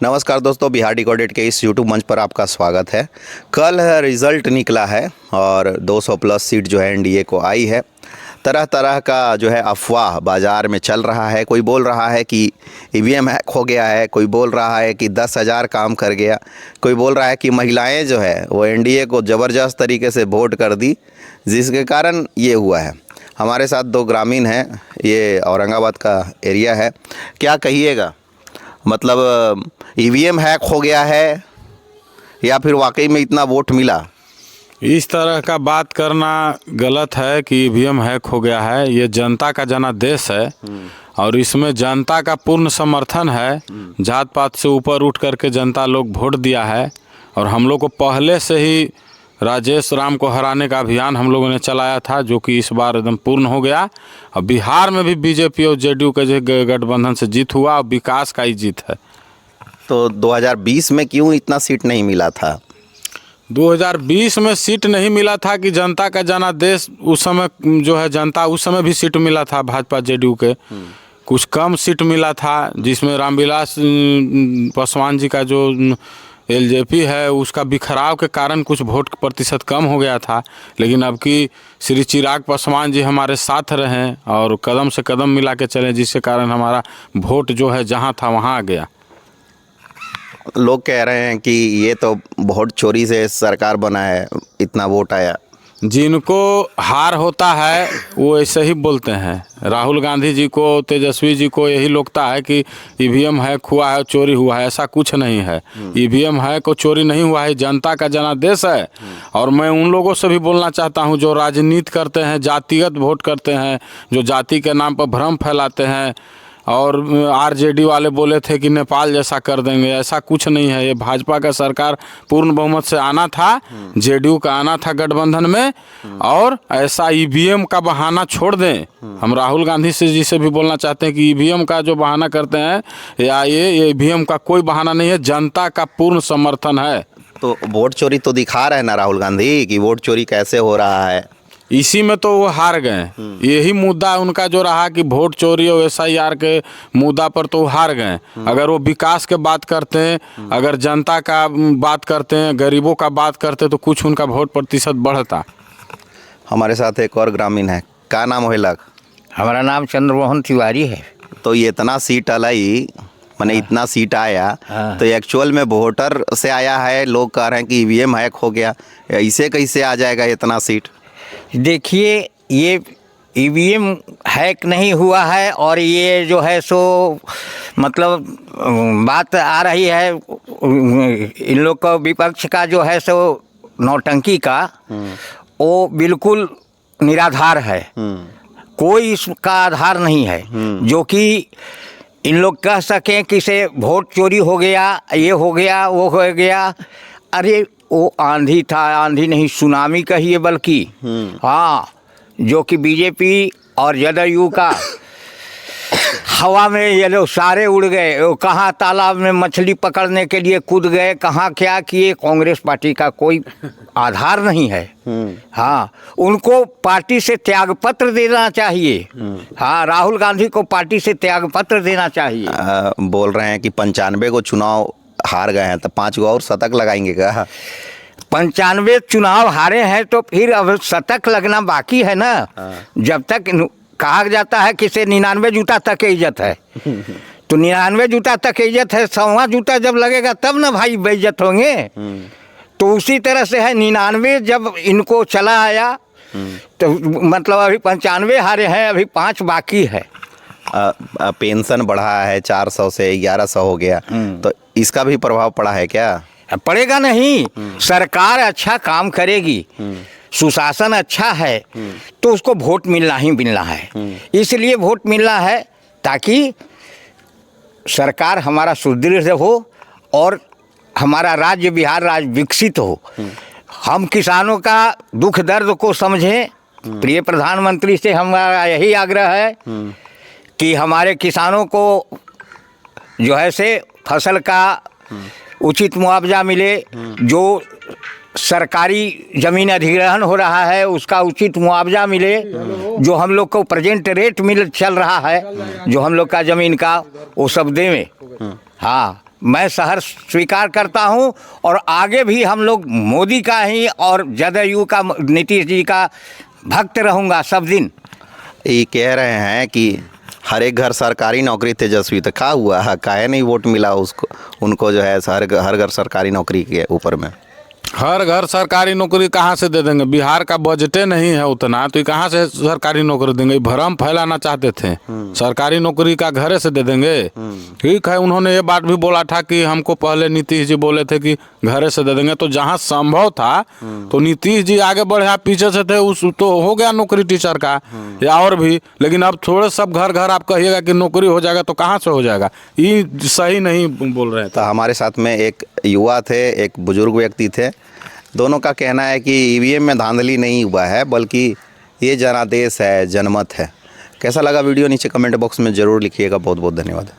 नमस्कार दोस्तों, बिहार डिकोडेड के इस यूट्यूब मंच पर आपका स्वागत है। कल रिज़ल्ट निकला है और 200 प्लस सीट जो है एनडीए को आई है। तरह तरह का जो है अफवाह बाज़ार में चल रहा है। कोई बोल रहा है कि ईवीएम हैक हो गया है, कोई बोल रहा है कि 10,000 काम कर गया, कोई बोल रहा है कि महिलाएं जो है वो एनडीए को ज़बरदस्त तरीके से वोट कर दी, जिसके कारण ये हुआ है। हमारे साथ दो ग्रामीण हैं, ये औरंगाबाद का एरिया है। क्या कहिएगा, मतलब ईवीएम हैक हो गया है या फिर वाकई में इतना वोट मिला? इस तरह का बात करना गलत है कि ईवीएम हैक हो गया है। ये जनता का जनादेश है और इसमें जनता का पूर्ण समर्थन है। जात पात से ऊपर उठ करके जनता लोग वोट दिया है और हम लोग को पहले से ही राजेश राम को हराने का अभियान हम लोगों ने चलाया था, जो कि इस बार एकदम पूर्ण हो गया। और बिहार में भी बीजेपी और जेडीयू के गठबंधन से जीत हुआ और विकास का ही जीत है। तो 2020 में क्यों इतना सीट नहीं मिला था? 2020 में सीट नहीं मिला था कि जनता का जनादेश उस समय जो है, जनता उस समय भी सीट मिला था भाजपा जेडीयू के। कुछ कम सीट मिला था, जिसमें रामविलास पासवान जी का जो एलजेपी है उसका बिखराव के कारण कुछ वोट प्रतिशत कम हो गया था। लेकिन अब की श्री चिराग पासवान जी हमारे साथ रहें और कदम से कदम मिला के चलें, जिसके कारण हमारा वोट जो है जहां था वहां आ गया। लोग कह रहे हैं कि ये तो वोट चोरी से सरकार बना है, इतना वोट आया। जिनको हार होता है वो ऐसे ही बोलते हैं। राहुल गांधी जी को, तेजस्वी जी को यही लगता है कि ईवीएम हैक हुआ है, चोरी हुआ है। ऐसा कुछ नहीं है। ईवीएम हैक और चोरी नहीं हुआ है, जनता का जनादेश है। और मैं उन लोगों से भी बोलना चाहता हूं जो राजनीति करते हैं, जातिगत वोट करते हैं, जो जाति के नाम पर भ्रम फैलाते हैं। और आरजेडी वाले बोले थे कि नेपाल जैसा कर देंगे, ऐसा कुछ नहीं है। ये भाजपा का सरकार पूर्ण बहुमत से आना था, जेडीयू का आना था गठबंधन में। और ऐसा ईवीएम का बहाना छोड़ दें। हम राहुल गांधी जी से भी बोलना चाहते हैं कि ईवीएम का जो बहाना करते हैं, या ये ईवीएम का कोई बहाना नहीं है, जनता का पूर्ण समर्थन है। तो वोट चोरी तो दिखा रहे हैं ना राहुल गांधी कि वोट चोरी कैसे हो रहा है। इसी में तो वो हार गए। यही मुद्दा उनका जो रहा कि वोट चोरी और एसआईआर के मुद्दा पर तो हार गए। अगर वो विकास के बात करते हैं, अगर जनता का बात करते हैं, गरीबों का बात करते हैं, तो कुछ उनका वोट प्रतिशत बढ़ता। हमारे साथ एक और ग्रामीण है। क्या नाम है लग? हमारा नाम चंद्रमोहन तिवारी है। तो ये इतना सीट अलाई, मैंने इतना सीट आया, तो एक्चुअल में वोटर से आया है? लोग कह रहे हैं कि ईवीएम हैक हो गया, इसे कैसे आ जाएगा इतना सीट? देखिए, ये ईवीएम हैक नहीं हुआ है और ये जो है सो मतलब बात आ रही है इन लोग का, विपक्ष का जो है सो नौटंकी का, वो बिल्कुल निराधार है। कोई इसका आधार नहीं है जो कि इन लोग कह सकें कि से वोट चोरी हो गया, ये हो गया, वो हो गया। अरे वो आंधी था, आंधी नहीं सुनामी कहिए बल्कि। हाँ, जो कि बीजेपी और जदयू का हवा में ये लोग सारे उड़ गए। वो कहाँ तालाब में मछली पकड़ने के लिए कूद गए, कहाँ क्या किए। कांग्रेस पार्टी का कोई आधार नहीं है। हाँ, उनको पार्टी से त्यागपत्र देना चाहिए। हाँ, राहुल गांधी को पार्टी से त्यागपत्र देना चाहिए। बोल रहे हैं कि 95 को चुनाव हार गए हैं, तो 5 को और शतक लगाएंगे क्या? 95 चुनाव हारे हैं तो फिर अब शतक लगना बाकी है ना। जब तक कहा जाता है कि से 99 जूता तक इज्जत है, तो 99 जूता तक इज्जत है, 100वां जूता जब लगेगा तब ना भाई बेइज्जत होंगे। तो उसी तरह से है, 99 जब इनको चला आया तो मतलब अभी 95 हारे हैं, अभी 5 बाकी है। पेंशन बढ़ा है 400 से 1100 हो गया, तो इसका भी प्रभाव पड़ा है क्या? पड़ेगा नहीं। सरकार अच्छा काम करेगी, सुशासन अच्छा है, तो उसको वोट मिलना ही मिलना है। इसलिए वोट मिलना है ताकि सरकार हमारा सुदृढ़ हो और हमारा राज्य बिहार राज्य विकसित हो। हम किसानों का दुख दर्द को समझें। प्रिय प्रधानमंत्री से हमारा यही आग्रह है कि हमारे किसानों को जो है से फसल का उचित मुआवजा मिले, जो सरकारी ज़मीन अधिग्रहण हो रहा है उसका उचित मुआवजा मिले, जो हम लोग को प्रेजेंट रेट मिल चल रहा है जो हम लोग का ज़मीन का, वो सब दें। हाँ, मैं सहर्ष स्वीकार करता हूं और आगे भी हम लोग मोदी का ही और जदयू का, नीतीश जी का भक्त रहूंगा सब दिन। ये कह रहे हैं कि हर एक घर सरकारी नौकरी तेजस्वी, तो क्या हुआ, काहे नहीं वोट मिला उसको, उनको जो है हर घर सरकारी नौकरी के ऊपर में। हर घर सरकारी नौकरी कहाँ से दे देंगे, बिहार का बजटे नहीं है उतना, तो ये कहाँ से सरकारी नौकरी देंगे, भ्रम फैलाना चाहते थे। सरकारी नौकरी का घरे से दे देंगे। ठीक है, उन्होंने ये बात भी बोला था कि हमको पहले नीतीश जी बोले थे कि घरे से दे देंगे, तो जहाँ संभव था तो नीतीश जी आगे बढ़े, आप पीछे से थे, उस तो हो गया नौकरी टीचर का या और भी। लेकिन अब थोड़े सब घर घर आप कहिएगा कि नौकरी हो जाएगा, तो कहाँ से हो जाएगा, ये सही नहीं बोल रहे थे। तो हमारे साथ में एक युवा थे, एक बुजुर्ग व्यक्ति थे, दोनों का कहना है कि ईवीएम में धांधली नहीं हुआ है, बल्कि ये जनादेश है, जनमत है। कैसा लगा वीडियो नीचे कमेंट बॉक्स में ज़रूर लिखिएगा। बहुत बहुत धन्यवाद।